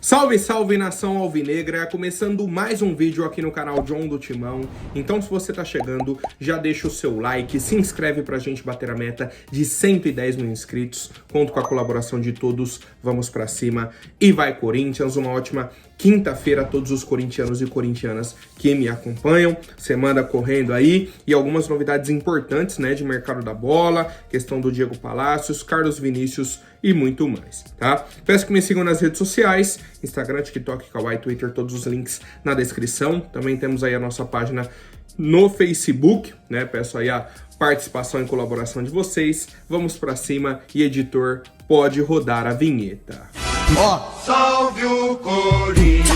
Salve, salve nação alvinegra, começando mais um vídeo aqui no canal John do Timão. Então se você tá chegando, já deixa o seu like, se inscreve pra gente bater a meta de 110 mil inscritos. Conto com a colaboração de todos, vamos pra cima e vai Corinthians, uma ótima quinta-feira a todos os corintianos e corintianas que me acompanham. Semana correndo aí e algumas novidades importantes, né, de mercado da bola, questão do Diego Palacios, Carlos Vinícius e muito mais, tá? Peço que me sigam nas redes sociais, Instagram, TikTok, Kawaii, Twitter, todos os links na descrição. Também temos aí a nossa página no Facebook, né? Peço aí a participação e colaboração de vocês. Vamos pra cima e editor, pode rodar a vinheta. Salve o Corinthians!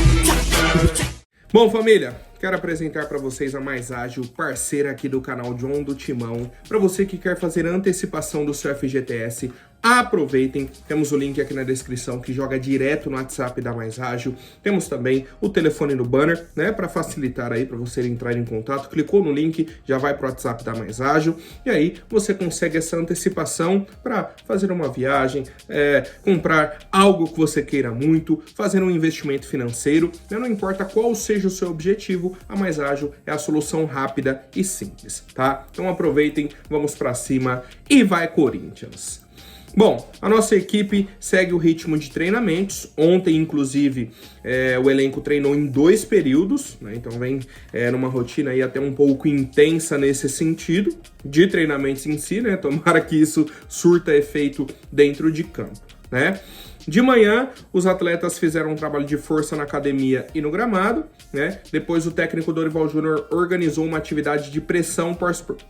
Bom, família, quero apresentar para vocês a Mais Ágil, parceira aqui do canal John do Timão. Para você que quer fazer a antecipação do seu FGTS, aproveitem, temos o link aqui na descrição que joga direto no WhatsApp da Mais Ágil. Temos também o telefone no banner, né, para facilitar aí para você entrar em contato. Clicou no link, já vai para o WhatsApp da Mais Ágil e aí você consegue essa antecipação para fazer uma viagem, comprar algo que você queira muito, fazer um investimento financeiro, né? Não importa qual seja o seu objetivo, a Mais Ágil é a solução rápida e simples, tá? Então aproveitem, vamos para cima e vai Corinthians! Bom, a nossa equipe segue o ritmo de treinamentos. Ontem, inclusive, o elenco treinou em 2 períodos, né? Então vem numa rotina aí até um pouco intensa nesse sentido, de treinamentos em si, né? Tomara que isso surta efeito dentro de campo, né? De manhã, os atletas fizeram um trabalho de força na academia e no gramado, né? Depois o técnico Dorival Júnior organizou uma atividade de pressão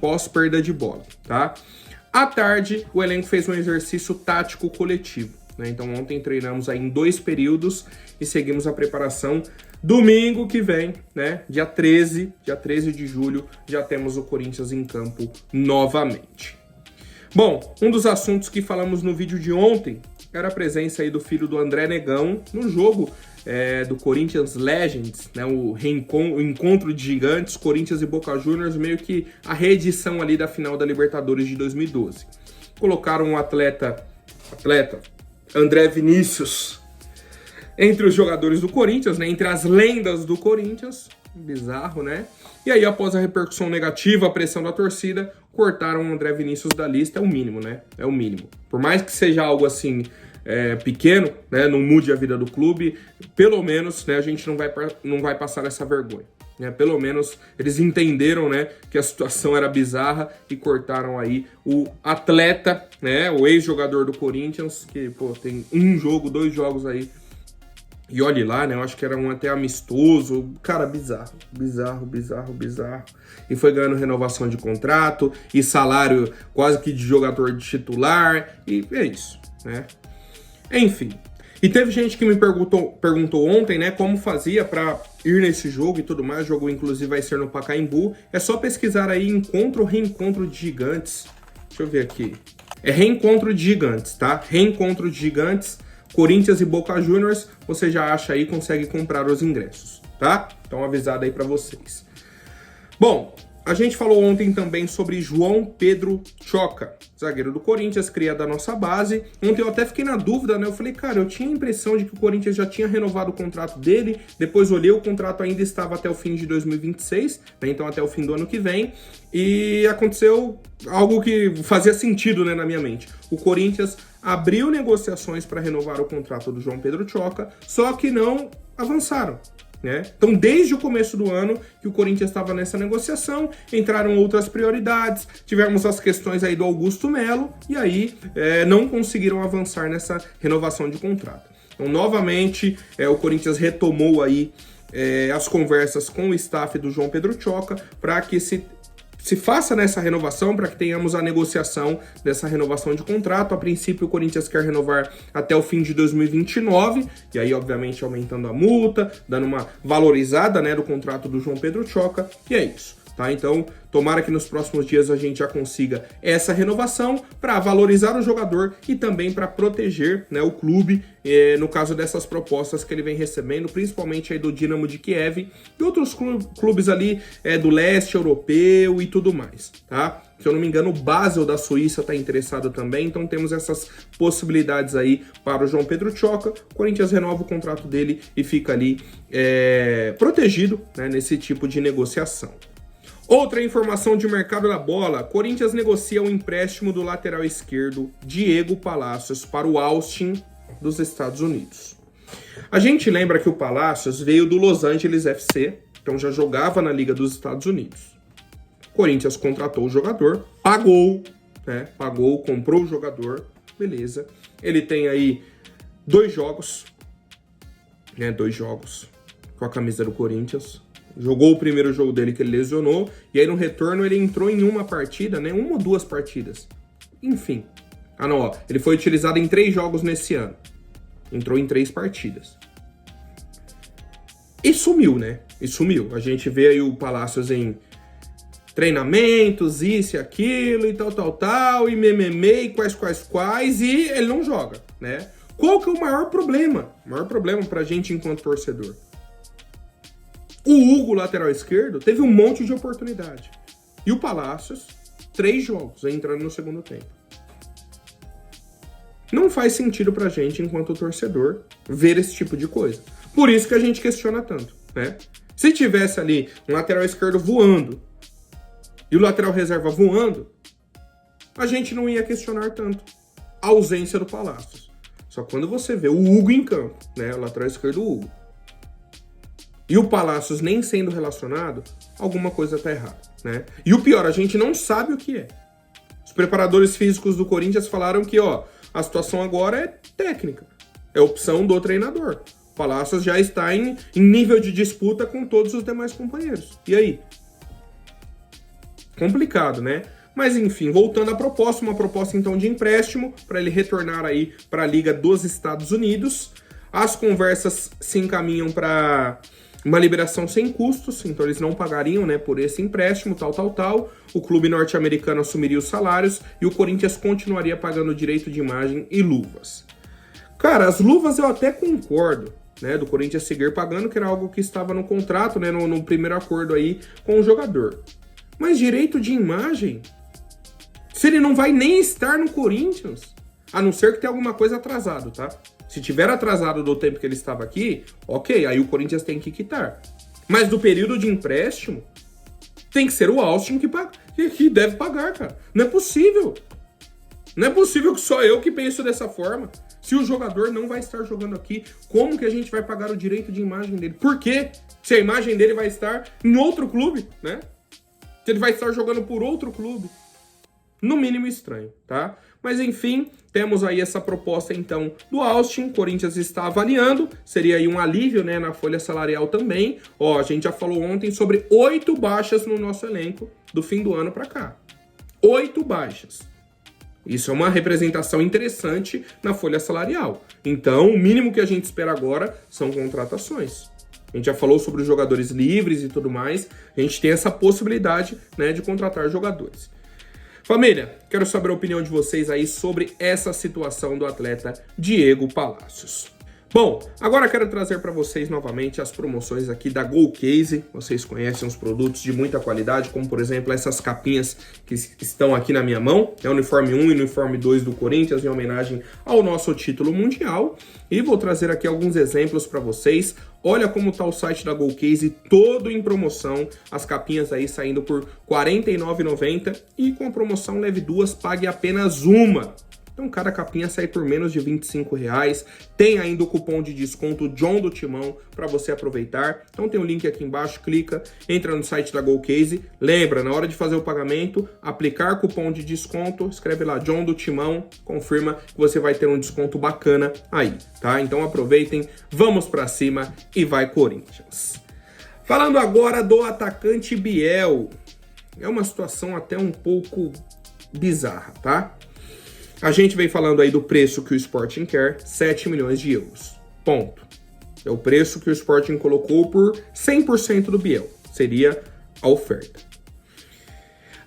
pós-perda de bola, tá? À tarde, o elenco fez um exercício tático coletivo, né? Então ontem treinamos aí em 2 períodos e seguimos a preparação. Domingo que vem, né? Dia 13 de julho, já temos o Corinthians em campo novamente. Bom, um dos assuntos que falamos no vídeo de ontem era a presença aí do filho do André Negão no jogo do Corinthians Legends, né, o encontro de gigantes, Corinthians e Boca Juniors, meio que a reedição ali da final da Libertadores de 2012. Colocaram o atleta André Vinícius entre os jogadores do Corinthians, né, entre as lendas do Corinthians, bizarro, né? E aí, após a repercussão negativa, a pressão da torcida, cortaram o André Vinícius da lista, é o mínimo, né? É o mínimo. Por mais que seja algo assim pequeno, né, não mude a vida do clube, pelo menos, né, a gente não vai passar essa vergonha, né? Pelo menos eles entenderam, né, que a situação era bizarra e cortaram aí o atleta, né, o ex-jogador do Corinthians, que, pô, tem 1 jogo, 2 jogos aí, e olhe lá, né, eu acho que era um até amistoso, cara, bizarro. E foi ganhando renovação de contrato e salário quase que de jogador de titular, e é isso, né? Enfim, e teve gente que me perguntou ontem, né, como fazia para ir nesse jogo e tudo mais. O jogo, inclusive, vai ser no Pacaembu. É só pesquisar aí encontro ou reencontro de gigantes. Deixa eu ver aqui. É reencontro de gigantes, tá? Reencontro de gigantes, Corinthians e Boca Juniors. Você já acha aí, consegue comprar os ingressos, tá? Então, avisado aí para vocês. Bom, a gente falou ontem também sobre João Pedro Choca, zagueiro do Corinthians, cria da nossa base. Ontem eu até fiquei na dúvida, né? Eu falei, cara, eu tinha a impressão de que o Corinthians já tinha renovado o contrato dele. Depois olhei, o contrato ainda estava até o fim de 2026, né? Então até o fim do ano que vem. E aconteceu algo que fazia sentido, né, na minha mente. O Corinthians abriu negociações para renovar o contrato do João Pedro Choca, só que não avançaram, né? Então, desde o começo do ano que o Corinthians estava nessa negociação, entraram outras prioridades, tivemos as questões aí do Augusto Melo, e aí não conseguiram avançar nessa renovação de contrato. Então, novamente, o Corinthians retomou aí as conversas com o staff do João Pedro Choca para que se faça nessa renovação, para que tenhamos a negociação dessa renovação de contrato. A princípio, o Corinthians quer renovar até o fim de 2029, e aí, obviamente, aumentando a multa, dando uma valorizada, né, do contrato do João Pedro Choca, e é isso, tá? Então, tomara que nos próximos dias a gente já consiga essa renovação para valorizar o jogador e também para proteger, né, o clube, no caso dessas propostas que ele vem recebendo, principalmente aí do Dinamo de Kiev e outros clubes ali do leste europeu e tudo mais, tá? Se eu não me engano, o Basel da Suíça está interessado também. Então temos essas possibilidades aí para o João Pedro Tchoca. O Corinthians renova o contrato dele e fica ali protegido, né, nesse tipo de negociação. Outra informação de mercado da bola, Corinthians negocia o empréstimo do lateral esquerdo Diego Palacios para o Austin dos Estados Unidos. A gente lembra que o Palacios veio do Los Angeles FC, então já jogava na Liga dos Estados Unidos. Corinthians contratou o jogador, pagou, comprou o jogador, beleza. Ele tem aí 2 jogos com a camisa do Corinthians. Jogou o primeiro jogo dele que ele lesionou, e aí no retorno ele entrou em uma partida, né? 1 ou 2 partidas. Enfim. Ele foi utilizado em 3 jogos nesse ano. Entrou em 3 partidas. E sumiu, né? A gente vê aí o Palacios em treinamentos, isso e aquilo, e tal, e e quais, e ele não joga, né? Qual que é o maior problema? O maior problema pra gente enquanto torcedor. O Hugo, lateral esquerdo, teve um monte de oportunidade. E o Palacios, 3 jogos, entrando no segundo tempo. Não faz sentido pra gente, enquanto torcedor, ver esse tipo de coisa. Por isso que a gente questiona tanto, né? Se tivesse ali um lateral esquerdo voando e o lateral reserva voando, a gente não ia questionar tanto a ausência do Palacios. Só quando você vê o Hugo em campo, né? O lateral esquerdo Hugo. E o Palacios nem sendo relacionado, alguma coisa tá errada, né? E o pior, a gente não sabe o que é. Os preparadores físicos do Corinthians falaram que, a situação agora é técnica. É opção do treinador. O Palacios já está em nível de disputa com todos os demais companheiros. E aí? Complicado, né? Mas enfim, voltando à proposta, uma proposta então de empréstimo para ele retornar aí para a Liga dos Estados Unidos. As conversas se encaminham para uma liberação sem custos, então eles não pagariam, né, por esse empréstimo, tal. O clube norte-americano assumiria os salários e o Corinthians continuaria pagando o direito de imagem e luvas. Cara, as luvas eu até concordo, né, do Corinthians seguir pagando, que era algo que estava no contrato, né, no primeiro acordo aí com o jogador. Mas direito de imagem, se ele não vai nem estar no Corinthians, a não ser que tenha alguma coisa atrasado, tá? Se tiver atrasado do tempo que ele estava aqui, ok, aí o Corinthians tem que quitar. Mas do período de empréstimo, tem que ser o Austin que deve pagar, cara. Não é possível. Não é possível que só eu que penso dessa forma. Se o jogador não vai estar jogando aqui, como que a gente vai pagar o direito de imagem dele? Por quê? Se a imagem dele vai estar em outro clube, né? Se ele vai estar jogando por outro clube. No mínimo estranho, tá? Mas enfim, temos aí essa proposta então do Austin, o Corinthians está avaliando, seria aí um alívio, né, na folha salarial também. A gente já falou ontem sobre 8 baixas no nosso elenco do fim do ano para cá. 8 baixas. Isso é uma representação interessante na folha salarial. Então, o mínimo que a gente espera agora são contratações. A gente já falou sobre os jogadores livres e tudo mais, a gente tem essa possibilidade, né, de contratar jogadores. Família, quero saber a opinião de vocês aí sobre essa situação do atleta Diego Palacios. Bom, agora quero trazer para vocês novamente as promoções aqui da GoCase. Vocês conhecem os produtos de muita qualidade, como por exemplo essas capinhas que estão aqui na minha mão. É o uniforme 1 e o uniforme 2 do Corinthians, em homenagem ao nosso título mundial. E vou trazer aqui alguns exemplos para vocês. Olha como está o site da GoCase, todo em promoção. As capinhas aí saindo por R$ 49,90 e com a promoção leve 2, pague apenas uma. Então cada capinha sai por menos de R$ 25,00. Tem ainda o cupom de desconto John do Timão para você aproveitar. Então tem o link aqui embaixo, clica, entra no site da GoCase. Lembra, na hora de fazer o pagamento, aplicar cupom de desconto, escreve lá John do Timão, confirma que você vai ter um desconto bacana aí, tá? Então aproveitem, vamos para cima e vai Corinthians. Falando agora do atacante Biel. É uma situação até um pouco bizarra, tá? A gente vem falando aí do preço que o Sporting quer, 7 milhões de euros. Ponto. É o preço que o Sporting colocou por 100% do Biel. Seria a oferta.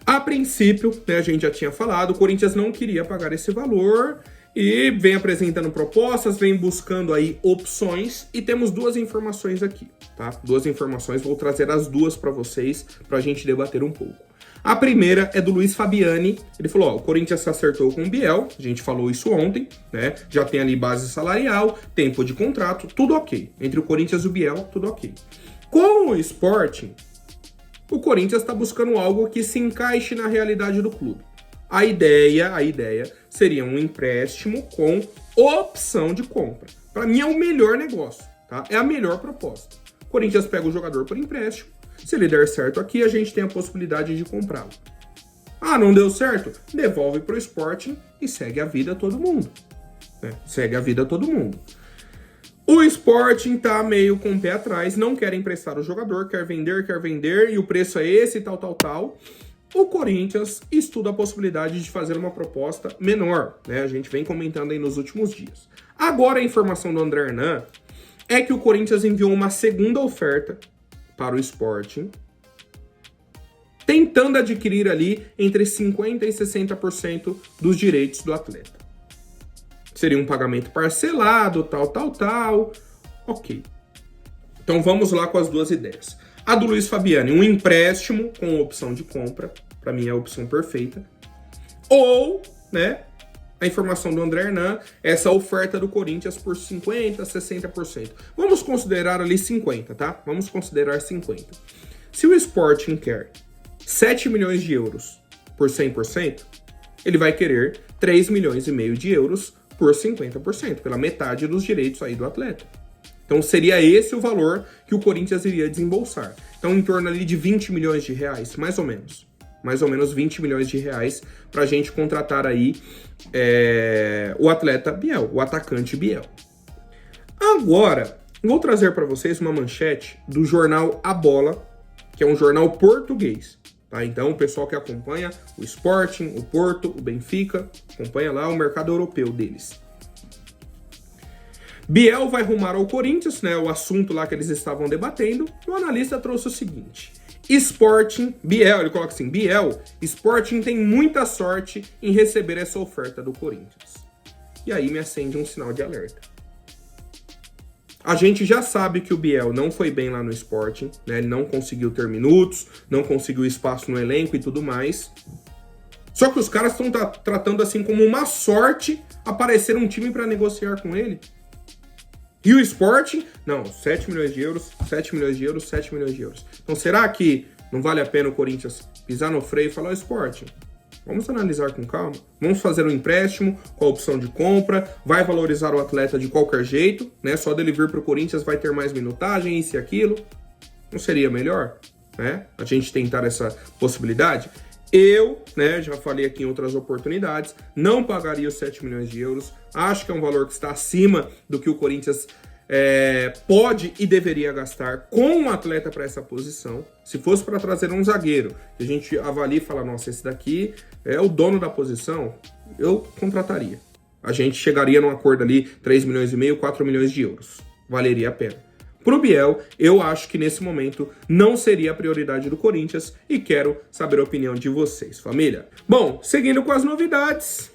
A princípio, né, a gente já tinha falado, o Corinthians não queria pagar esse valor e vem apresentando propostas, vem buscando aí opções e temos 2 informações aqui, tá? 2 informações, vou trazer as 2 para vocês, para a gente debater um pouco. A primeira é do Luiz Fabiani. Ele falou, ó, o Corinthians acertou com o Biel, a gente falou isso ontem, né? Já tem ali base salarial, tempo de contrato, tudo ok. Entre o Corinthians e o Biel, tudo ok. Com o Sporting, o Corinthians está buscando algo que se encaixe na realidade do clube. A ideia seria um empréstimo com opção de compra. Para mim é o melhor negócio, tá? É a melhor proposta. O Corinthians pega o jogador por empréstimo. Se ele der certo aqui, a gente tem a possibilidade de comprá-lo. Ah, não deu certo? Devolve pro Sporting e segue a vida todo mundo. Né? Segue a vida todo mundo. O Sporting tá meio com o pé atrás, não quer emprestar o jogador, quer vender, e o preço é esse, tal. O Corinthians estuda a possibilidade de fazer uma proposta menor, né? A gente vem comentando aí nos últimos dias. Agora a informação do André Hernan é que o Corinthians enviou uma segunda oferta para o Sporting, tentando adquirir ali entre 50% e 60% dos direitos do atleta. Seria um pagamento parcelado, tal. Ok. Então vamos lá com as duas ideias. A do Luiz Fabiani, um empréstimo com opção de compra, para mim é a opção perfeita. Ou, né, a informação do André Hernan, essa oferta do Corinthians por 50%, 60%. Vamos considerar ali 50%, tá? Vamos considerar 50%. Se o Sporting quer 7 milhões de euros por 100%, ele vai querer 3 milhões e meio de euros por 50%, pela metade dos direitos aí do atleta. Então seria esse o valor que o Corinthians iria desembolsar. Então em torno ali de 20 milhões de reais, mais ou menos. Mais ou menos 20 milhões de reais para a gente contratar aí o atleta Biel, o atacante Biel. Agora, vou trazer para vocês uma manchete do jornal A Bola, que é um jornal português. Tá? Então, o pessoal que acompanha o Sporting, o Porto, o Benfica, acompanha lá o mercado europeu deles. Biel vai rumar ao Corinthians, né? O assunto lá que eles estavam debatendo. O analista trouxe o seguinte: Sporting, Biel, ele coloca assim, Biel, Sporting tem muita sorte em receber essa oferta do Corinthians. E aí me acende um sinal de alerta. A gente já sabe que o Biel não foi bem lá no Sporting, né? Ele não conseguiu ter minutos, não conseguiu espaço no elenco e tudo mais. Só que os caras estão tratando assim como uma sorte aparecer um time para negociar com ele. E o Sporting, não, 7 milhões de euros, 7 milhões de euros, 7 milhões de euros. Então será que não vale a pena o Corinthians pisar no freio e falar, Sporting, vamos analisar com calma, vamos fazer um empréstimo com a opção de compra, vai valorizar o atleta de qualquer jeito, né? Só dele vir para o Corinthians vai ter mais minutagem, isso e aquilo. Não seria melhor, né? A gente tentar essa possibilidade? Eu, né, já falei aqui em outras oportunidades, não pagaria os 7 milhões de euros. Acho que é um valor que está acima do que o Corinthians pode e deveria gastar com um atleta para essa posição. Se fosse para trazer um zagueiro, que a gente avalia e fala, nossa, esse daqui é o dono da posição, eu contrataria. A gente chegaria num acordo ali, 3 milhões e meio, 4 milhões de euros. Valeria a pena. Pro Biel, eu acho que nesse momento não seria a prioridade do Corinthians e quero saber a opinião de vocês, família. Bom, seguindo com as novidades,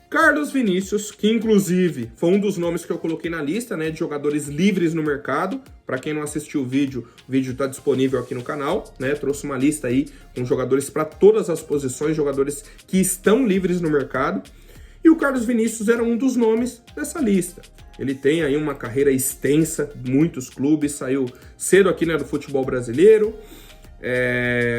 Carlos Vinícius, que inclusive foi um dos nomes que eu coloquei na lista, né, de jogadores livres no mercado. Para quem não assistiu o vídeo está disponível aqui no canal, né? Trouxe uma lista aí com jogadores para todas as posições, jogadores que estão livres no mercado. E o Carlos Vinícius era um dos nomes dessa lista. Ele tem aí uma carreira extensa, muitos clubes, saiu cedo aqui, né, do futebol brasileiro,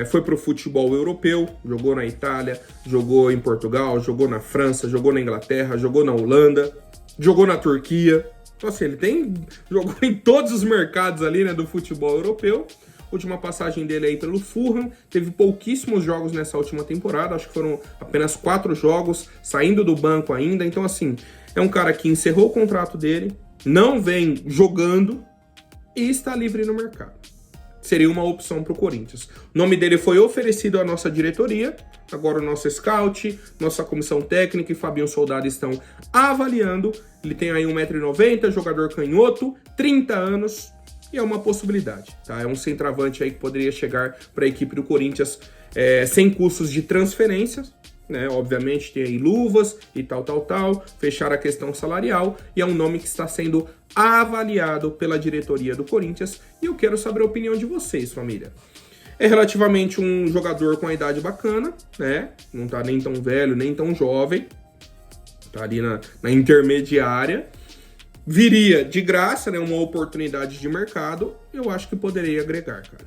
foi pro futebol europeu, jogou na Itália, jogou em Portugal, jogou na França, jogou na Inglaterra, jogou na Holanda, jogou na Turquia. Então assim, ele jogou em todos os mercados ali, né, do futebol europeu. Última passagem dele aí pelo Fulham, teve pouquíssimos jogos nessa última temporada, acho que foram apenas 4 jogos, saindo do banco ainda. Então assim, é um cara que encerrou o contrato dele, não vem jogando e está livre no mercado. Seria uma opção para o Corinthians. O nome dele foi oferecido à nossa diretoria, agora o nosso scout, nossa comissão técnica e Fabinho Soldado estão avaliando. Ele tem aí 1,90 m, jogador canhoto, 30 anos, e é uma possibilidade, tá? É um centroavante aí que poderia chegar para a equipe do Corinthians sem custos de transferências, né? Obviamente tem aí luvas e tal, fechar a questão salarial, e é um nome que está sendo avaliado pela diretoria do Corinthians, e eu quero saber a opinião de vocês, família. É relativamente um jogador com a idade bacana, né? Não tá nem tão velho, nem tão jovem. Tá ali na intermediária. Viria de graça, né? Uma oportunidade de mercado. Eu acho que poderia agregar, cara.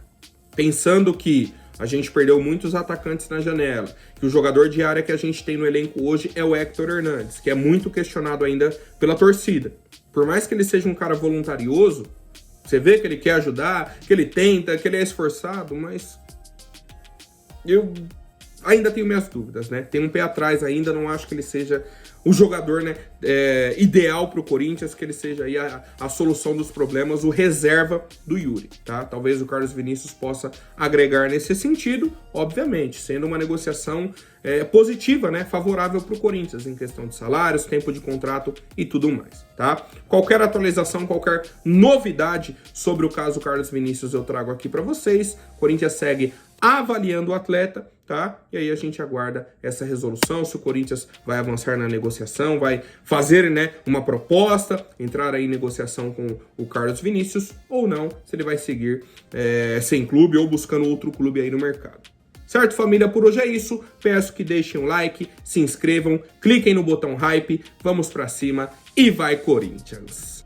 Pensando que a gente perdeu muitos atacantes na janela, que o jogador de área que a gente tem no elenco hoje é o Héctor Hernandes, que é muito questionado ainda pela torcida. Por mais que ele seja um cara voluntarioso, você vê que ele quer ajudar, que ele tenta, que ele é esforçado, mas eu ainda tenho minhas dúvidas, né? Tem um pé atrás ainda, não acho que ele seja o jogador, né, ideal para o Corinthians, que ele seja aí a solução dos problemas, o reserva do Yuri, tá? Talvez o Carlos Vinícius possa agregar nesse sentido, obviamente, sendo uma negociação positiva, né, favorável para o Corinthians, em questão de salários, tempo de contrato e tudo mais, tá? Qualquer atualização, qualquer novidade sobre o caso Carlos Vinícius eu trago aqui para vocês. O Corinthians segue avaliando o atleta, tá? E aí a gente aguarda essa resolução, se o Corinthians vai avançar na negociação, vai fazer, né, uma proposta, entrar aí em negociação com o Carlos Vinícius, ou não, se ele vai seguir sem clube ou buscando outro clube aí no mercado. Certo, família? Por hoje é isso. Peço que deixem um like, se inscrevam, cliquem no botão hype, vamos pra cima e vai Corinthians!